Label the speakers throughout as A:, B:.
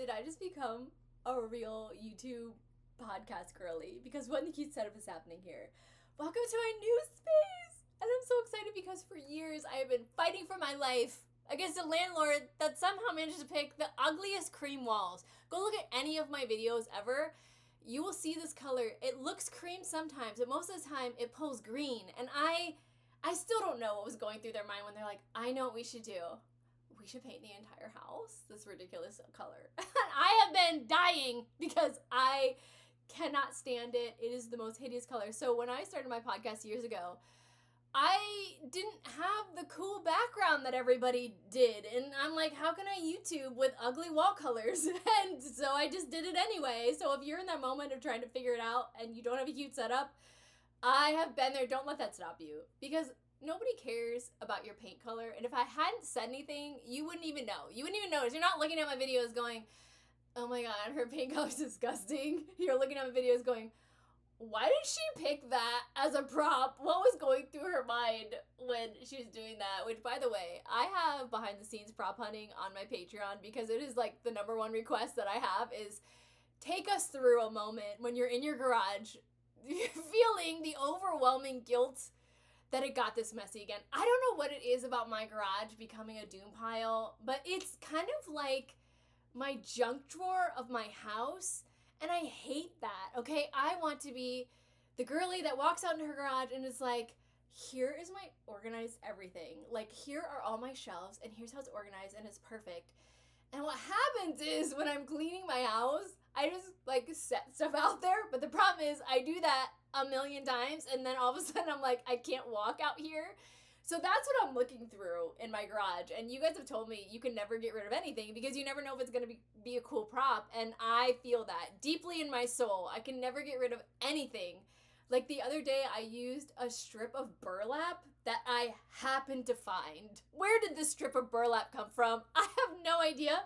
A: did I just become a real YouTube podcast girly? Because what in the cute setup is happening here? Welcome to my new space! And I'm so excited because for years I have been fighting for my life against a landlord that somehow managed to pick the ugliest cream walls. Go look at any of my videos ever. You will see this color. It looks cream sometimes, but most of the time it pulls green. And I still don't know what was going through their mind when they're like, I know what we should do. We should paint the entire house this ridiculous color. I have been dying because I cannot stand it. It is the most hideous color. So when I started my podcast years ago, I didn't have the cool background that everybody did. And I'm like, how can I YouTube with ugly wall colors? And so I just did it anyway. So if you're in that moment of trying to figure it out and you don't have a cute setup, I have been there. Don't let that stop you. Because nobody cares about your paint color. And if I hadn't said anything, you wouldn't even know. You wouldn't even notice. You're not looking at my videos going, oh my God, her paint color is disgusting. You're looking at my videos going, why did she pick that as a prop? What was going through her mind when she was doing that? Which, by the way, I have behind the scenes prop hunting on my Patreon because it is like the number one request that I have is take us through a moment when you're in your garage feeling the overwhelming guilt that it got this messy again. I don't know what it is about my garage becoming a doom pile, but it's kind of like my junk drawer of my house, and I hate that, okay? I want to be the girly that walks out into her garage and is like, here is my organized everything. Like, here are all my shelves, and here's how it's organized, and it's perfect. And what happens is when I'm cleaning my house, I just like set stuff out there. But the problem is I do that a million times and then all of a sudden I'm like, I can't walk out here. So that's what I'm looking through in my garage. And you guys have told me you can never get rid of anything because you never know if it's going to be a cool prop. And I feel that deeply in my soul. I can never get rid of anything. Like the other day, I used a strip of burlap that I happened to find. Where did this strip of burlap come from? I have no idea.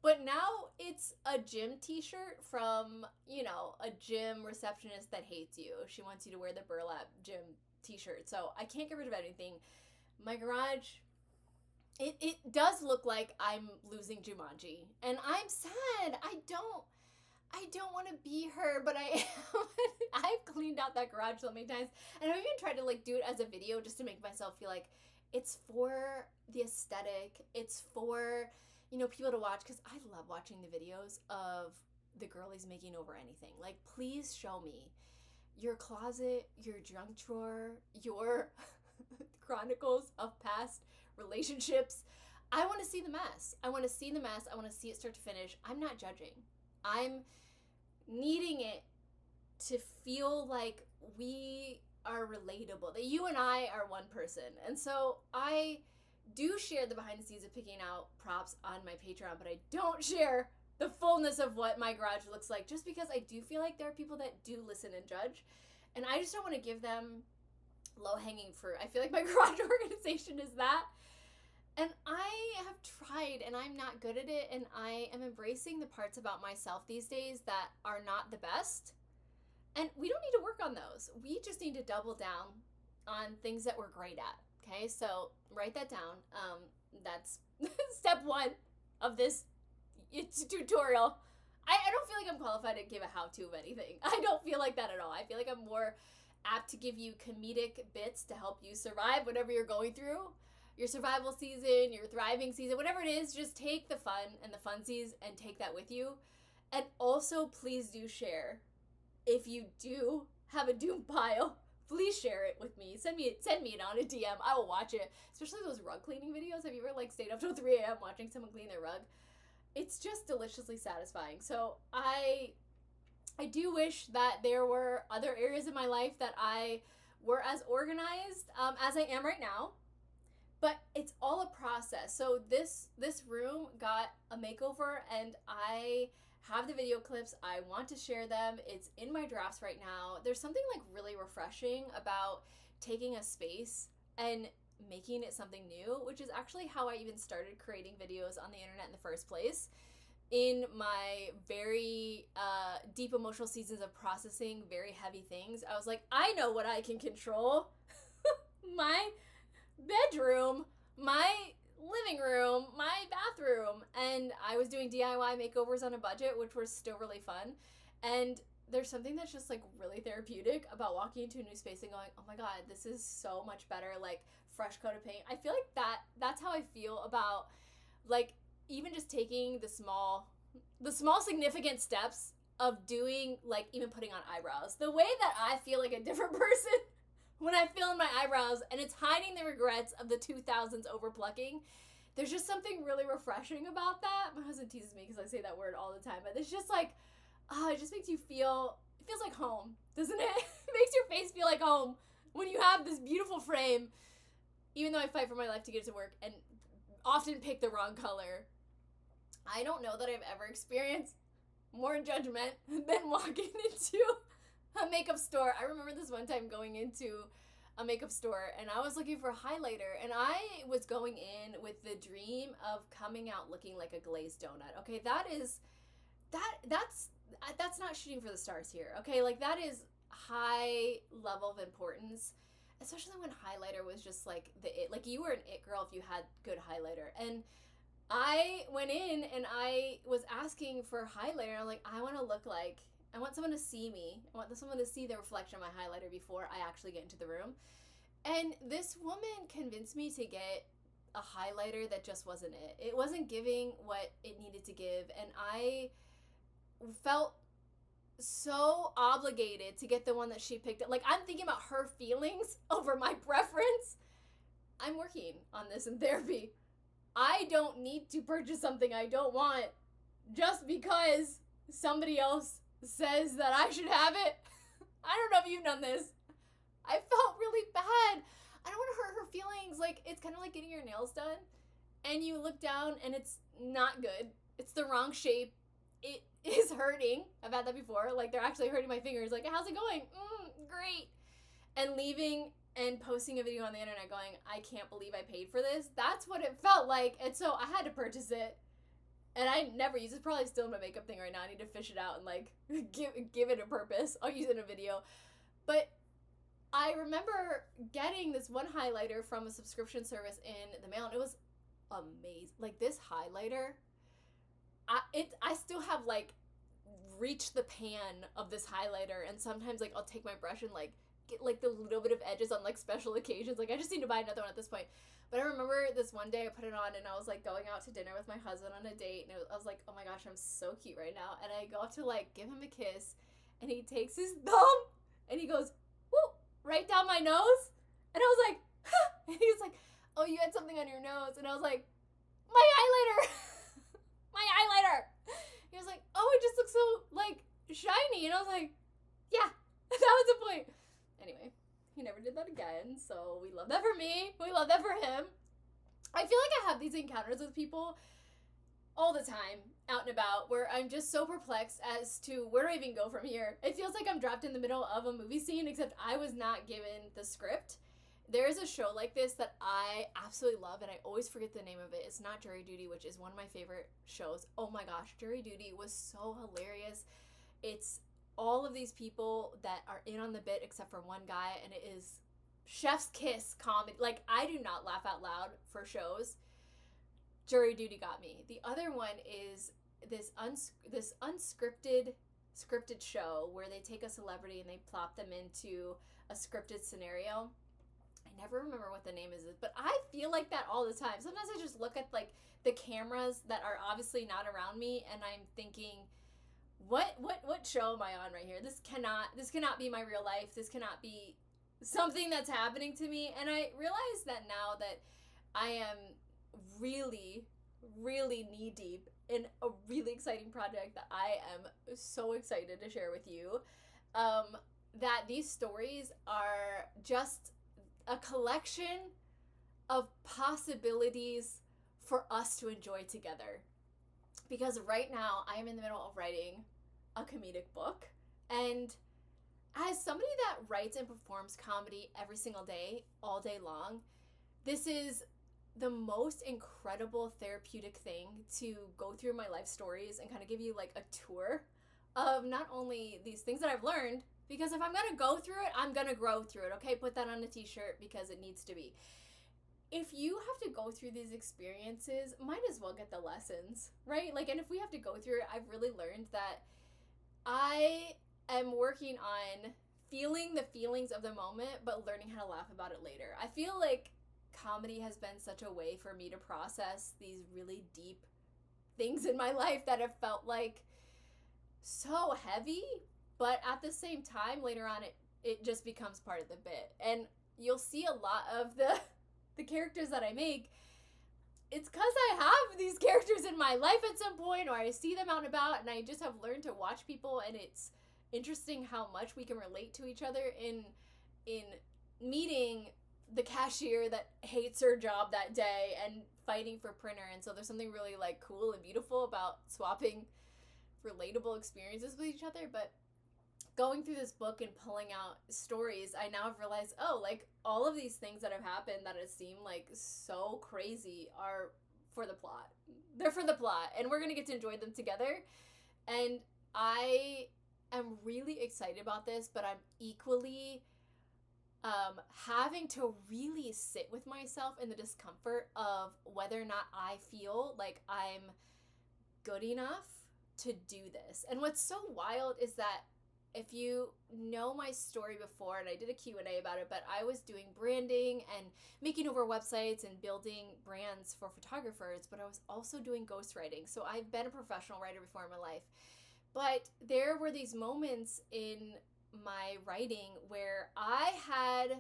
A: But now it's a gym t-shirt from, a gym receptionist that hates you. She wants you to wear the burlap gym t-shirt. So I can't get rid of anything. My garage, it does look like I'm losing Jumanji. And I'm sad. I don't want to be her, but I am. I've cleaned out that garage so many times. And I've even tried to do it as a video just to make myself feel like it's for the aesthetic. It's for, people to watch because I love watching the videos of the girlies making over anything. Like, please show me your closet, your junk drawer, your chronicles of past relationships. I want to see the mess. I want to see it start to finish. I'm not judging. I'm needing it to feel like we are relatable, that you and I are one person. And so I do share the behind the scenes of picking out props on my Patreon, but I don't share the fullness of what my garage looks like just because I do feel like there are people that do listen and judge. And I just don't want to give them low-hanging fruit. I feel like my garage organization is that. And I have tried, and I'm not good at it, and I am embracing the parts about myself these days that are not the best. And we don't need to work on those. We just need to double down on things that we're great at, okay? So write that down. That's step one of this tutorial. I don't feel like I'm qualified to give a how-to of anything. I don't feel like that at all. I feel like I'm more apt to give you comedic bits to help you survive whatever you're going through. Your survival season, your thriving season, whatever it is, just take the fun and the funsies and take that with you. And also, please do share. If you do have a doom pile, please share it with me. Send me it on a DM. I will watch it. Especially those rug cleaning videos. Have you ever stayed up till 3 a.m. watching someone clean their rug? It's just deliciously satisfying. So I do wish that there were other areas in my life that I were as organized as I am right now. But it's all a process. So this room got a makeover and I have the video clips. I want to share them. It's in my drafts right now. There's something really refreshing about taking a space and making it something new, which is actually how I even started creating videos on the internet in the first place. In my very deep emotional seasons of processing very heavy things, I was like, I know what I can control. My bedroom, my living room, my bathroom, and I was doing DIY makeovers on a budget, which was still really fun. And there's something that's just like really therapeutic about walking into a new space and going, oh my god, this is so much better, like fresh coat of paint. I feel like that's how I feel about like even just taking the small significant steps of doing, like, even putting on eyebrows. The way that I feel like a different person when I fill in my eyebrows, and it's hiding the regrets of the 2000s over plucking. There's just something really refreshing about that. My husband teases me because I say that word all the time, but it's just like, it just makes you feel, it feels like home, doesn't it? It makes your face feel like home when you have this beautiful frame, even though I fight for my life to get it to work and often pick the wrong color. I don't know that I've ever experienced more judgment than walking into a makeup store. I remember this one time going into a makeup store and I was looking for a highlighter, and I was going in with the dream of coming out looking like a glazed donut. Okay, that's not shooting for the stars here. Okay, like that is high level of importance, especially when highlighter was just like like you were an it girl if you had good highlighter. And I went in and I was asking for highlighter, and I'm like, I want someone to see me. I want someone to see the reflection of my highlighter before I actually get into the room. And this woman convinced me to get a highlighter that just wasn't it. It wasn't giving what it needed to give, and I felt so obligated to get the one that she picked up. Like, I'm thinking about her feelings over my preference. I'm working on this in therapy. I don't need to purchase something I don't want just because somebody else says that I should have it. I don't know if you've done this. I felt really bad. I don't want to hurt her feelings. Like, it's kind of like getting your nails done and you look down and it's not good. It's the wrong shape. It is hurting. I've had that before. Like, they're actually hurting my fingers. Like, how's it going? Great. And leaving and posting a video on the internet going, I can't believe I paid for this. That's what it felt like. And so I had to purchase it. And I never use it. It's probably still in my makeup thing right now. I need to fish it out and like give it a purpose. I'll use it in a video. But I remember getting this one highlighter from a subscription service in the mail, and it was amazing. Like, this highlighter, I still have like reached the pan of this highlighter, and sometimes like I'll take my brush and like get like the little bit of edges on like special occasions. Like, I just need to buy another one at this point. But I remember this one day I put it on and I was like going out to dinner with my husband on a date, and I was like, oh my gosh, I'm so cute right now. And I go up to like give him a kiss, and he takes his thumb and he goes, whoop, right down my nose. And I was like, huh. And he was like, oh, you had something on your nose. And I was like, my highlighter. My highlighter. He was like, oh, it just looks so like shiny. And I was like, yeah, that was the point. Anyway, he never did that again, so we love that for me. We love that for him. I feel like I have these encounters with people all the time, out and about, where I'm just so perplexed as to where do I even go from here. It feels like I'm dropped in the middle of a movie scene, except I was not given the script. There is a show like this that I absolutely love, and I always forget the name of it. It's not Jury Duty, which is one of my favorite shows. Oh my gosh, Jury Duty was so hilarious. It's all of these people that are in on the bit except for one guy, and it is chef's kiss comedy. Like, I do not laugh out loud for shows. Jury Duty got me. The other one is this unscripted show where they take a celebrity and they plop them into a scripted scenario. I never remember what the name is, but I feel like that all the time. Sometimes I just look at like the cameras that are obviously not around me, and I'm thinking, what show am I on right here? This cannot be my real life. This cannot be something that's happening to me. And I realize that now that I am really, really knee deep in a really exciting project that I am so excited to share with you. That these stories are just a collection of possibilities for us to enjoy together. Because right now I am in the middle of writing a comedic book, and as somebody that writes and performs comedy every single day, all day long, this is the most incredible therapeutic thing to go through my life stories and kind of give you like a tour of not only these things that I've learned, because if I'm going to go through it, I'm going to grow through it. Okay, put that on a t-shirt because it needs to be. if you have to go through these experiences, might as well get the lessons, right? Like, and if we have to go through it, I've really learned that I am working on feeling the feelings of the moment, but learning how to laugh about it later. I feel like comedy has been such a way for me to process these really deep things in my life that have felt like so heavy, but at the same time, later on, it just becomes part of the bit. And you'll see a lot of the characters that I make. It's because I have these characters in my life at some point, or I see them out and about, and I just have learned to watch people, and it's interesting how much we can relate to each other in meeting the cashier that hates her job that day and fighting for printer. And so there's something really like cool and beautiful about swapping relatable experiences with each other. But going through this book and pulling out stories, I now have realized, oh, like all of these things that have happened that have seemed like so crazy are for the plot. They're for the plot, and we're gonna get to enjoy them together. And I am really excited about this, but I'm equally having to really sit with myself in the discomfort of whether or not I feel like I'm good enough to do this. And what's so wild is that if you know my story before, and I did a Q&A about it, but I was doing branding and making over websites and building brands for photographers, but I was also doing ghostwriting. So I've been a professional writer before in my life. But there were these moments in my writing where I had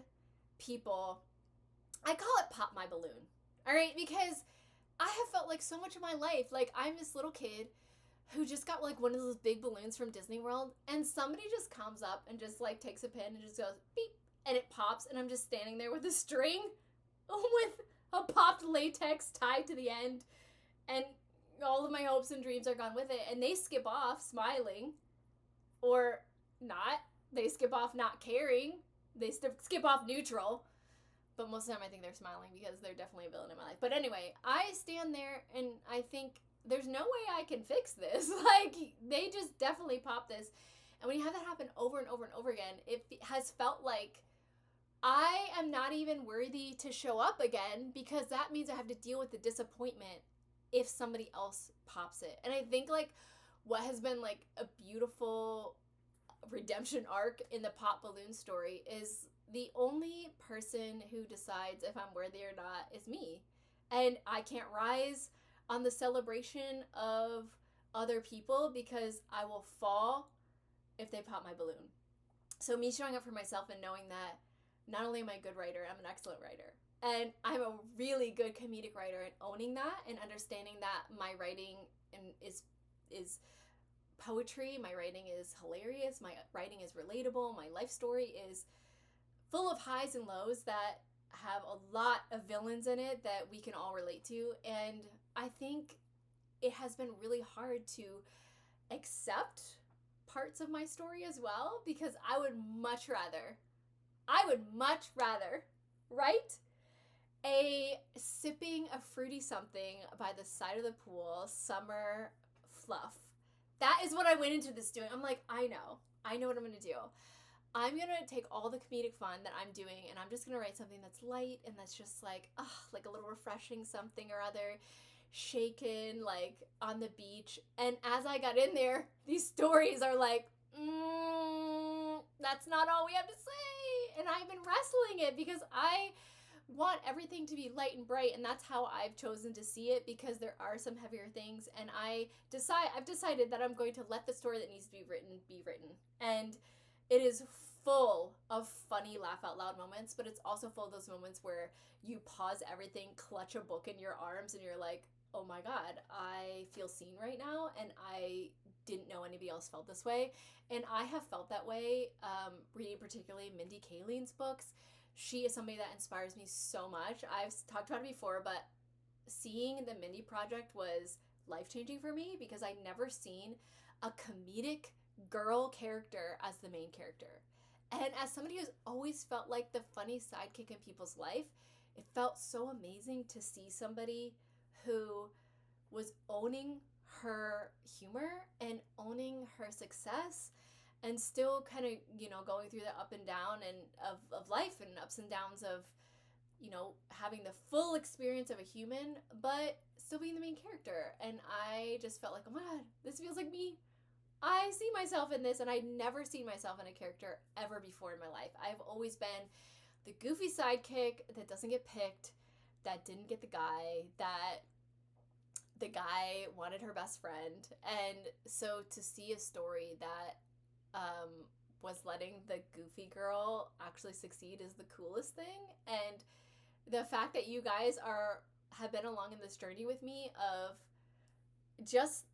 A: people, I call it pop my balloon, all right? Because I have felt like so much of my life, like I'm this little kid who just got like one of those big balloons from Disney World, and somebody just comes up and just like takes a pin and just goes beep, and it pops, and I'm just standing there with a string with a popped latex tied to the end, and all of my hopes and dreams are gone with it, and they skip off smiling, or not. They skip off not caring. They skip off neutral. But most of the time I think they're smiling because they're definitely a villain in my life. But anyway, I stand there and I think there's no way I can fix this. Like, they just definitely pop this. And when you have that happen over and over and over again, it has felt like I am not even worthy to show up again, because that means I have to deal with the disappointment if somebody else pops it. And I think like what has been like a beautiful redemption arc in the pop balloon story is the only person who decides if I'm worthy or not is me. And I can't rise on the celebration of other people because I will fall if they pop my balloon. So me showing up for myself and knowing that not only am I a good writer, I'm an excellent writer. And I'm a really good comedic writer, and owning that and understanding that my writing is poetry, my writing is hilarious, my writing is relatable, my life story is full of highs and lows that have a lot of villains in it that we can all relate to. And I think it has been really hard to accept parts of my story as well, because I would much rather write a sipping a fruity something by the side of the pool summer fluff. That is what I went into this doing. I'm like, I know what I'm going to do. I'm going to take all the comedic fun that I'm doing, and I'm just going to write something that's light and that's just like a little refreshing something or other, shaken, like on the beach. And as I got in there, these stories are like, that's not all we have to say. And I've been wrestling it because I want everything to be light and bright, and that's how I've chosen to see it, because there are some heavier things, and I've decided that I'm going to let the story that needs to be written. And it is full of funny laugh out loud moments, but it's also full of those moments where you pause everything, clutch a book in your arms, and you're like, oh my god, I feel seen right now, and I didn't know anybody else felt this way. And I have felt that way reading particularly Mindy Kaling's books. She is somebody that inspires me so much. I've talked about it before, but seeing the Mindy Project was life-changing for me, because I'd never seen a comedic girl character as the main character. And as somebody who's always felt like the funny sidekick in people's life, it felt so amazing to see somebody who was owning her humor and owning her success, and still kind of, going through the up and down and of life, and ups and downs of having the full experience of a human, but still being the main character. And I just felt like, oh my God, this feels like me. I see myself in this, and I'd never seen myself in a character ever before in my life. I've always been the goofy sidekick that doesn't get picked, that didn't get the guy, that the guy wanted her best friend. And so to see a story that was letting the goofy girl actually succeed is the coolest thing. And the fact that you guys have been along in this journey with me of just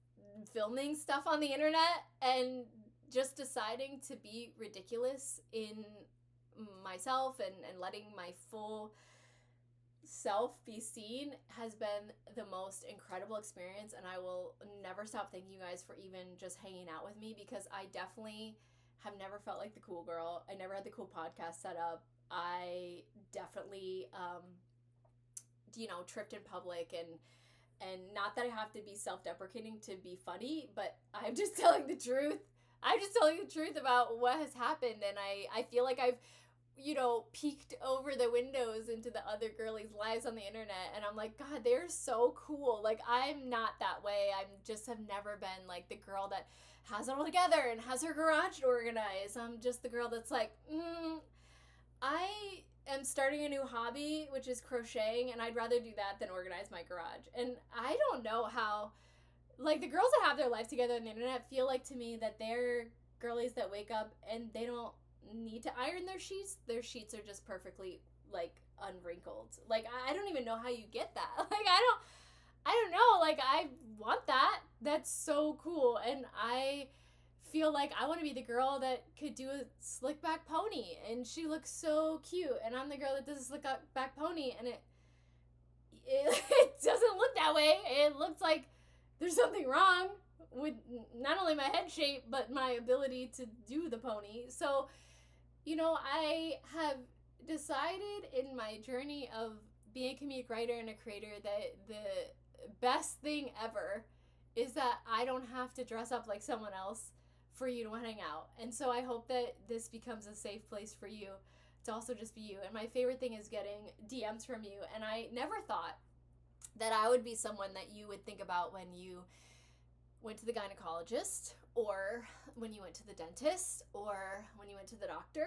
A: filming stuff on the internet and just deciding to be ridiculous in myself and letting my full self be seen has been the most incredible experience. And I will never stop thanking you guys for even just hanging out with me, because I definitely have never felt like the cool girl. I never had the cool podcast set up. I definitely tripped in public, and not that I have to be self-deprecating to be funny, but I'm just telling the truth. I'm just telling the truth about what has happened. And I feel like I've peeked over the windows into the other girlies' lives on the internet, and I'm like, God, they're so cool. Like, I'm not that way. I'm just have never been like the girl that has it all together and has her garage organized. I'm just the girl that's like, I am starting a new hobby, which is crocheting, and I'd rather do that than organize my garage. And I don't know how, like, the girls that have their life together on the internet feel like to me that they're girlies that wake up and they don't need to iron their sheets. Their sheets are just perfectly, like, unwrinkled. Like, I don't even know how you get that. Like, I don't know. Like, I want that. That's so cool. And I feel like I want to be the girl that could do a slick back pony, and she looks so cute, and I'm the girl that does a slick back pony, and it doesn't look that way. It looks like there's something wrong with not only my head shape, but my ability to do the pony. So, I have decided in my journey of being a comedic writer and a creator that the best thing ever is that I don't have to dress up like someone else for you to hang out. And so I hope that this becomes a safe place for you to also just be you. And my favorite thing is getting DMs from you. And I never thought that I would be someone that you would think about when you went to the gynecologist, or when you went to the dentist, or when you went to the doctor.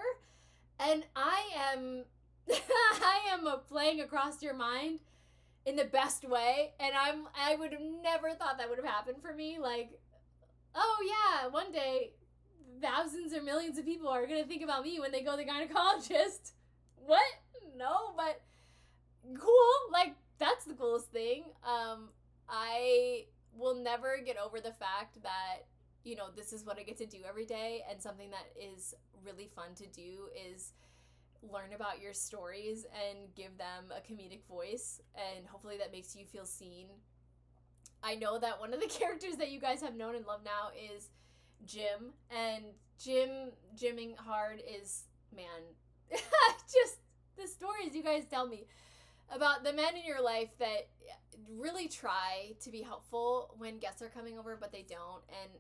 A: And I am playing across your mind in the best way. And I would have never thought that would have happened for me. Like, oh yeah, one day thousands or millions of people are going to think about me when they go to the gynecologist. What? No, but cool. Like, that's the coolest thing. I will never get over the fact that, this is what I get to do every day. And something that is really fun to do is learn about your stories and give them a comedic voice. And hopefully that makes you feel seen. I know that one of the characters that you guys have known and love now is Jim. And Jimming hard is, man, just the stories you guys tell me about the men in your life that really try to be helpful when guests are coming over, but they don't. And,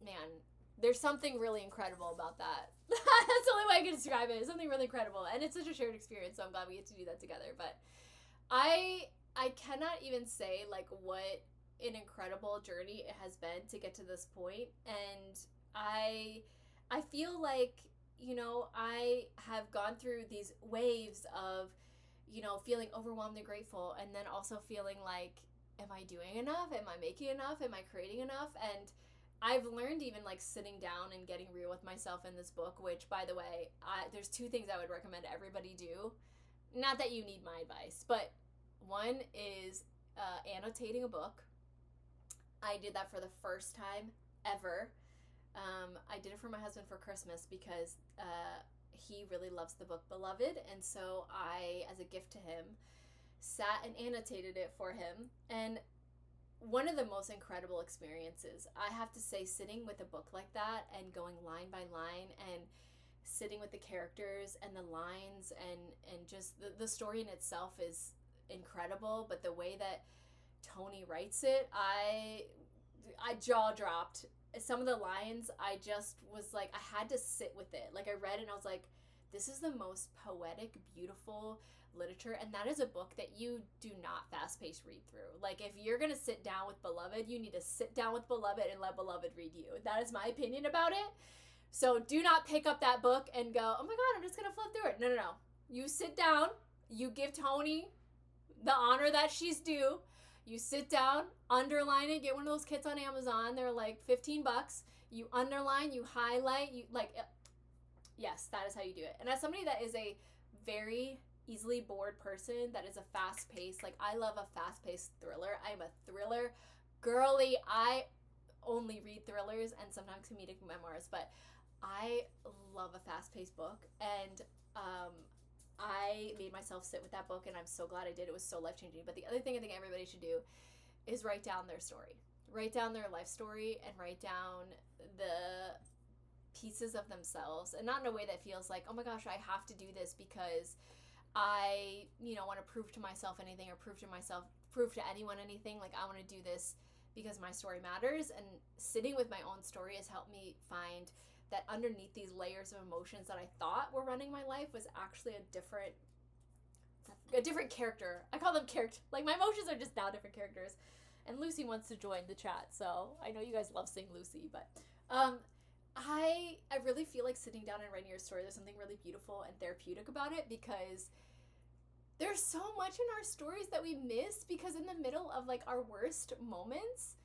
A: man, there's something really incredible about that. That's the only way I can describe it. It's something really incredible. And it's such a shared experience, so I'm glad we get to do that together. But I cannot even say, like, what an incredible journey it has been to get to this point. And I feel like, I have gone through these waves of, feeling overwhelmed and grateful, and then also feeling like, am I doing enough? Am I making enough? Am I creating enough? And I've learned, even like sitting down and getting real with myself in this book, which, by the way, there's two things I would recommend everybody do. Not that you need my advice, but one is annotating a book. I did that for the first time ever. I did it for my husband for Christmas because he really loves the book Beloved, and so I, as a gift to him, sat and annotated it for him. And one of the most incredible experiences, I have to say, sitting with a book like that and going line by line and sitting with the characters and the lines and just the story in itself is incredible. But the way that Tony writes it, I jaw dropped. Some of the lines, I just was like, I had to sit with it. Like, I read it and I was like, this is the most poetic, beautiful, literature, and that is a book that you do not fast-paced read through. Like, if you're gonna sit down with Beloved, you need to sit down with Beloved and let Beloved read you. That is my opinion about it. So do not pick up that book and go, oh my god, I'm just gonna flip through it. No. You sit down, you give Toni the honor that she's due. You sit down, underline it, get one of those kits on Amazon. They're like $15. You underline, you highlight, you like, yes, that is how you do it. And as somebody that is a very easily bored person, that is a fast-paced, like, I love a fast-paced thriller. I'm a thriller girly. I only read thrillers and sometimes comedic memoirs, but I love a fast-paced book, and I made myself sit with that book, and I'm so glad I did. It was so life-changing. But the other thing I think everybody should do is write down their story. Write down their life story and write down the pieces of themselves, and not in a way that feels like, oh my gosh, I have to do this because I, want to prove to myself anything, or prove to anyone anything. Like, I want to do this because my story matters. And sitting with my own story has helped me find that underneath these layers of emotions that I thought were running my life was actually a different character. I call them character. Like, my emotions are just now different characters. And Lucy wants to join the chat, so I know you guys love seeing Lucy, but I really feel like sitting down and writing your story, there's something really beautiful and therapeutic about it, because there's so much in our stories that we miss, because in the middle of, like, our worst moments,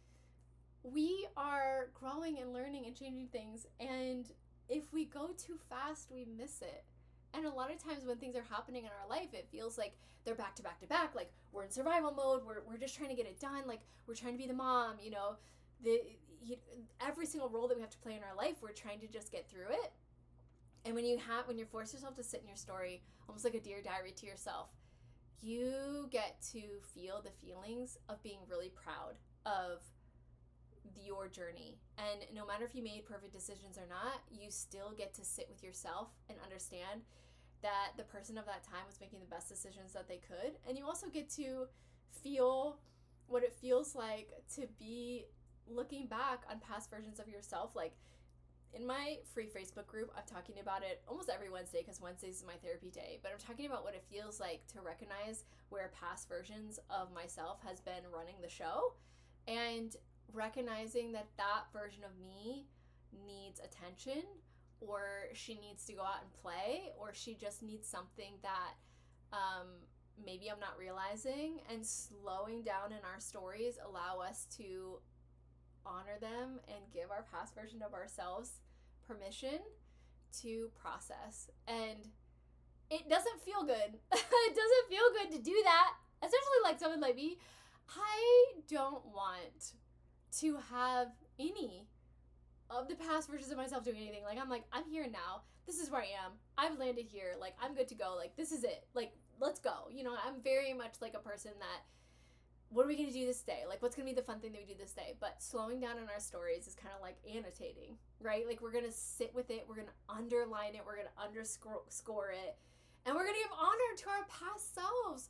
A: we are growing and learning and changing things, and if we go too fast, we miss it. And a lot of times when things are happening in our life, it feels like they're back to back to back. Like, we're in survival mode. We're just trying to get it done. Like, we're trying to be the mom, every single role that we have to play in our life, we're trying to just get through it. And when you force yourself to sit in your story, almost like a Dear Diary to yourself, you get to feel the feelings of being really proud of your journey. And no matter if you made perfect decisions or not, you still get to sit with yourself and understand that the person of that time was making the best decisions that they could. And you also get to feel what it feels like to be looking back on past versions of yourself. Like, in my free Facebook group, I'm talking about it almost every Wednesday, because Wednesdays is my therapy day, but I'm talking about what it feels like to recognize where past versions of myself has been running the show, and recognizing that version of me needs attention, or she needs to go out and play, or she just needs something that maybe I'm not realizing. And slowing down in our stories allow us to honor them and give our past version of ourselves permission to process. And it doesn't feel good. It doesn't feel good to do that, especially like someone like me. I don't want to have any of the past versions of myself doing anything. Like, I'm here now. This is where I am. I've landed here. Like, I'm good to go. Like, this is it. Like, let's go. I'm very much like a person that, what are we going to do this day? Like, what's going to be the fun thing that we do this day? But slowing down in our stories is kind of like annotating, right? Like, we're going to sit with it. We're going to underline it. We're going to underscore it. And we're going to give honor to our past selves,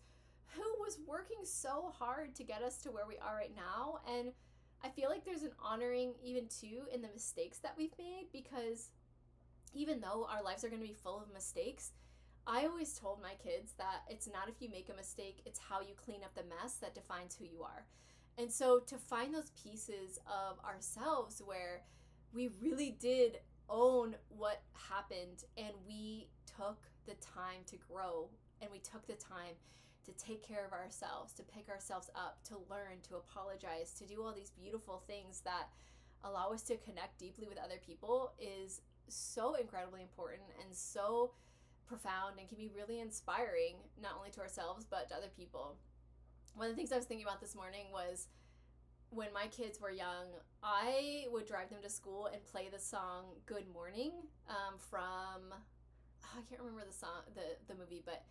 A: who was working so hard to get us to where we are right now. And I feel like there's an honoring even too in the mistakes that we've made, because even though our lives are going to be full of mistakes, I always told my kids that it's not if you make a mistake, it's how you clean up the mess that defines who you are. And so to find those pieces of ourselves where we really did own what happened, and we took the time to grow, and we took the time to take care of ourselves, to pick ourselves up, to learn, to apologize, to do all these beautiful things that allow us to connect deeply with other people, is so incredibly important and so profound, and can be really inspiring, not only to ourselves, but to other people. One of the things I was thinking about this morning was, when my kids were young, I would drive them to school and play the song Good Morning from, I can't remember the song, the movie, but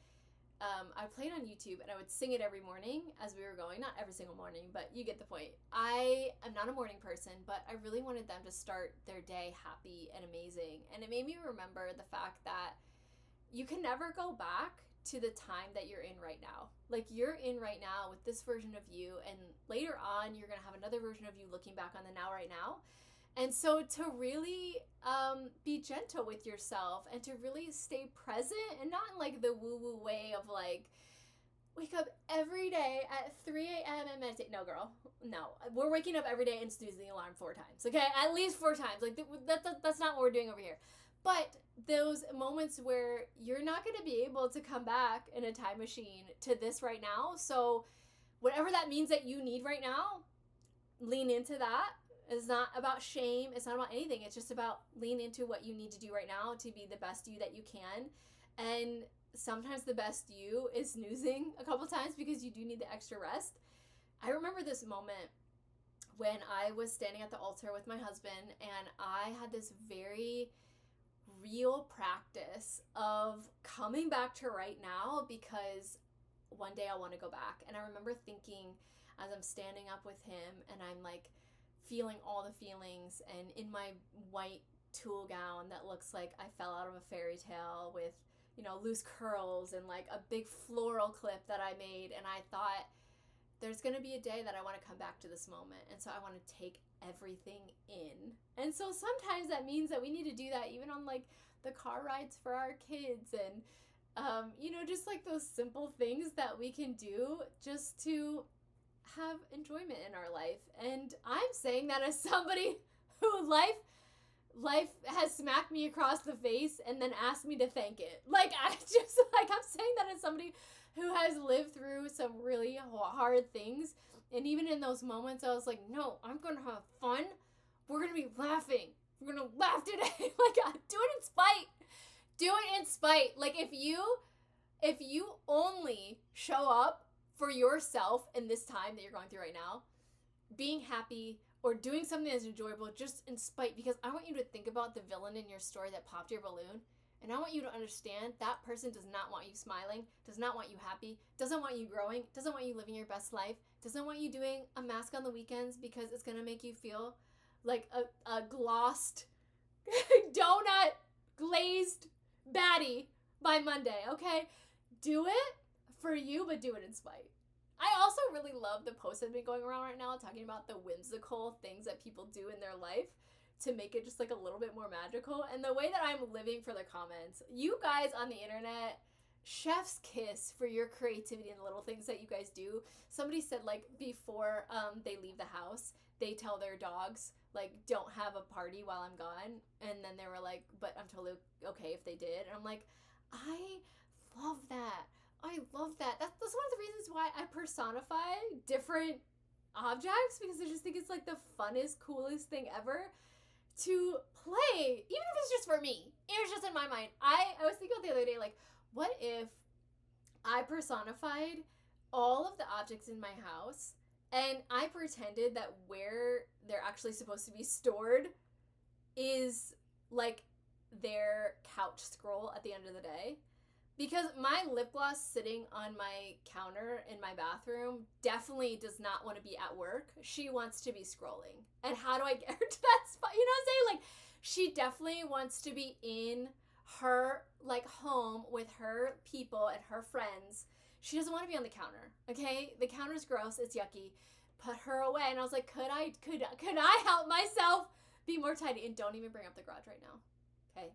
A: I played on YouTube, and I would sing it every morning as we were going. Not every single morning, but you get the point. I am not a morning person, but I really wanted them to start their day happy and amazing. And it made me remember the fact that you can never go back to the time that you're in right now. Like, you're in right now with this version of you, and later on you're going to have another version of you looking back on the now right now. And so to really be gentle with yourself and to really stay present, and not in like the woo-woo way of like, wake up every day at 3 a.m. and meditate. No, girl. No. We're waking up every day and snoozing the alarm 4 times. Okay? At least 4 times. Like, that's not what we're doing over here. But those moments where you're not going to be able to come back in a time machine to this right now. So whatever that means that you need right now, lean into that. It's not about shame. It's not about anything. It's just about lean into what you need to do right now to be the best you that you can. And sometimes the best you is snoozing a couple times because you do need the extra rest. I remember this moment when I was standing at the altar with my husband, and I had this very real practice of coming back to right now, because one day I want to go back. And I remember thinking, as I'm standing up with him and I'm like feeling all the feelings, and in my white tulle gown that looks like I fell out of a fairy tale, with, you know, loose curls and like a big floral clip that I made. And I thought, there's going to be a day that I want to come back to this moment. And so I want to take everything in. And so sometimes that means that we need to do that even on like the car rides for our kids, and you know, just like those simple things that we can do just to have enjoyment in our life. And I'm saying that as somebody who life has smacked me across the face and then asked me to thank it. Like, I'm saying that as somebody who has lived through some really hard things. And even in those moments, I was like, no, I'm going to have fun. We're going to be laughing. We're going to laugh today. Like, do it in spite. Do it in spite. Like, if you only show up for yourself in this time that you're going through right now, being happy or doing something that's enjoyable just in spite, because I want you to think about the villain in your story that popped your balloon. And I want you to understand that person does not want you smiling, does not want you happy, doesn't want you growing, doesn't want you living your best life, doesn't want you doing a mask on the weekends because it's going to make you feel like a glossed, donut glazed baddie by Monday, okay? Do it for you, but do it in spite. I also really love the posts that have been going around right now talking about the whimsical things that people do in their life to make it just like a little bit more magical. And the way that I'm living for the comments, you guys on the internet, chef's kiss for your creativity and the little things that you guys do. Somebody said like before they leave the house, they tell their dogs like, don't have a party while I'm gone. And then they were like, but I'm totally okay if they did. And I'm like, I love that. I love that. That's one of the reasons why I personify different objects, because I just think it's like the funnest, coolest thing ever to play, even if it's just for me. It was just in my mind. I was thinking about the other day, like, what if I personified all of the objects in my house and I pretended that where they're actually supposed to be stored is like their couch scroll at the end of the day? Because my lip gloss sitting on my counter in my bathroom definitely does not want to be at work. She wants to be scrolling. And how do I get her to that spot? You know what I'm saying? Like, she definitely wants to be in her, like, home with her people and her friends. She doesn't want to be on the counter, okay? The counter's gross. It's yucky. Put her away. And I was like, could I help myself be more tidy? And don't even bring up the garage right now, okay?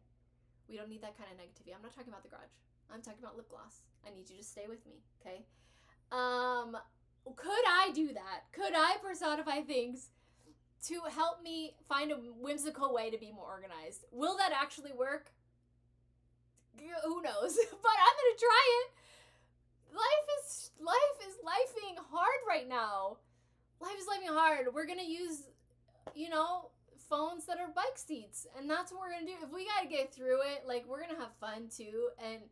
A: We don't need that kind of negativity. I'm not talking about the garage. I'm talking about lip gloss. I need you to stay with me, okay? Could I do that? Could I personify things to help me find a whimsical way to be more organized? Will that actually work? Who knows? But I'm gonna try it. Life is lifing hard right now. Life is lifing hard. We're gonna use, you know, phones that are bike seats, and that's what we're gonna do. If we gotta get through it, like, we're gonna have fun too. And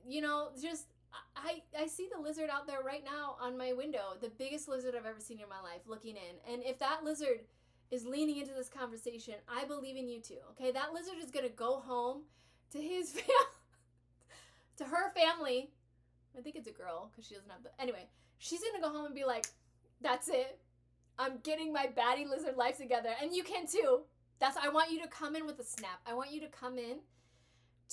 A: you know, just I see the lizard out there right now on my window, the biggest lizard I've ever seen in my life, looking in. And if that lizard is leaning into this conversation, I believe in you too, okay? That lizard is gonna go home to his to her family. I think it's a girl because she doesn't have the. Anyway, she's gonna go home and be like, that's it. I'm getting my baddie lizard life together, and you can too. I want you to come in with a snap. I want you to come in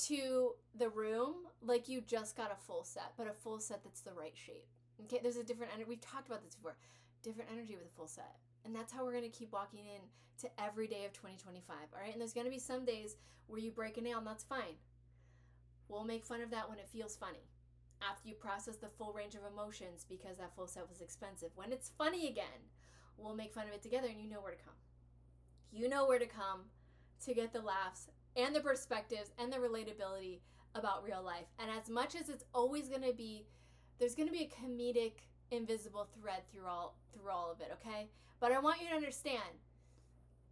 A: to the room like you just got a full set, but a full set that's the right shape. Okay, there's a different energy. We've talked about this before. Different energy with a full set. And that's how we're going to keep walking in to every day of 2025, all right? And there's going to be some days where you break a nail, and that's fine. We'll make fun of that when it feels funny. After you process the full range of emotions, because that full set was expensive. When it's funny again, we'll make fun of it together, and you know where to come. You know where to come to get the laughs and the perspectives and the relatability about real life. And as much as it's always going to be, there's going to be a comedic invisible thread through all of it, okay? But I want you to understand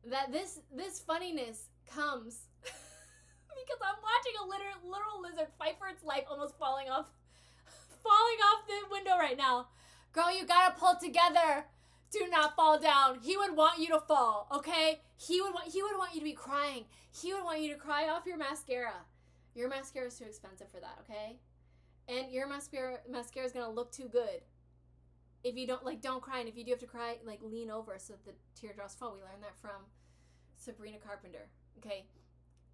A: that this funniness comes because I'm watching a literal lizard fight for its life, almost falling off the window right now. Girl, you gotta pull together. Do not fall down. He would want you to fall, okay? He would want you to be crying. He would want you to cry off your mascara. Your mascara is too expensive for that, okay? And your mascara is gonna look too good. If you don't cry, and if you do have to cry, lean over so the teardrops fall. We learned that from Sabrina Carpenter, okay?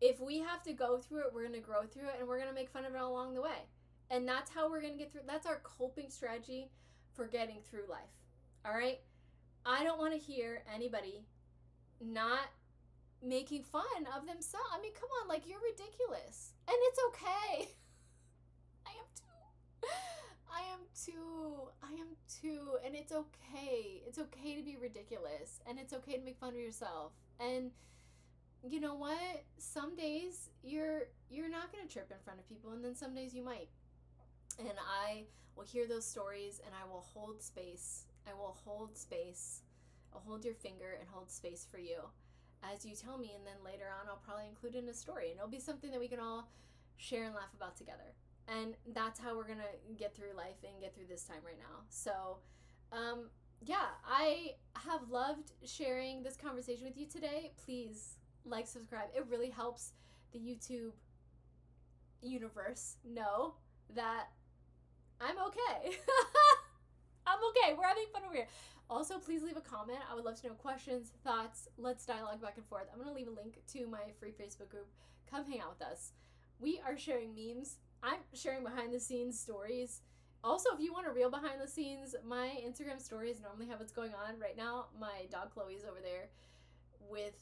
A: If we have to go through it, we're gonna grow through it, and we're gonna make fun of it all along the way. And that's how we're gonna get through. That's our coping strategy for getting through life, all right? I don't want to hear anybody not making fun of themselves. I mean, come on, you're ridiculous. And it's okay. I am too. And it's okay. It's okay to be ridiculous. And it's okay to make fun of yourself. And you know what? Some days you're not going to trip in front of people, and then some days you might. And I will hear those stories, and I will hold space. I'll hold your finger and hold space for you as you tell me, and then later on I'll probably include it in a story, and it'll be something that we can all share and laugh about together. And that's how we're gonna get through life and get through this time right now. So I have loved sharing this conversation with you today. Please subscribe. It really helps the YouTube universe know that I'm okay. I'm okay. We're having fun over here. Also, please leave a comment. I would love to know questions, thoughts. Let's dialogue back and forth. I'm going to leave a link to my free Facebook group. Come hang out with us. We are sharing memes. I'm sharing behind the scenes stories. Also, if you want a real behind the scenes, my Instagram stories normally have what's going on. Right now, my dog Chloe's over there with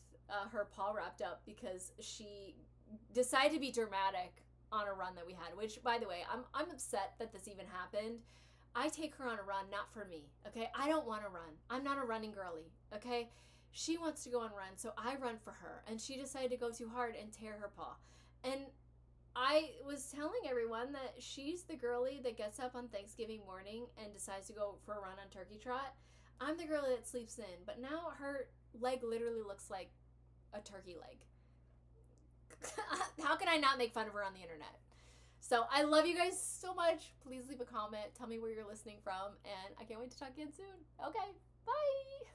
A: her paw wrapped up because she decided to be dramatic on a run that we had, which, by the way, I'm upset that this even happened. I take her on a run, not for me, okay? I don't want to run. I'm not a running girly, okay? She wants to go and run, so I run for her. And she decided to go too hard and tear her paw. And I was telling everyone that she's the girly that gets up on Thanksgiving morning and decides to go for a run on Turkey Trot. I'm the girly that sleeps in, but now her leg literally looks like a turkey leg. How can I not make fun of her on the internet? So I love you guys so much. Please leave a comment. Tell me where you're listening from. And I can't wait to talk again soon. Okay, bye.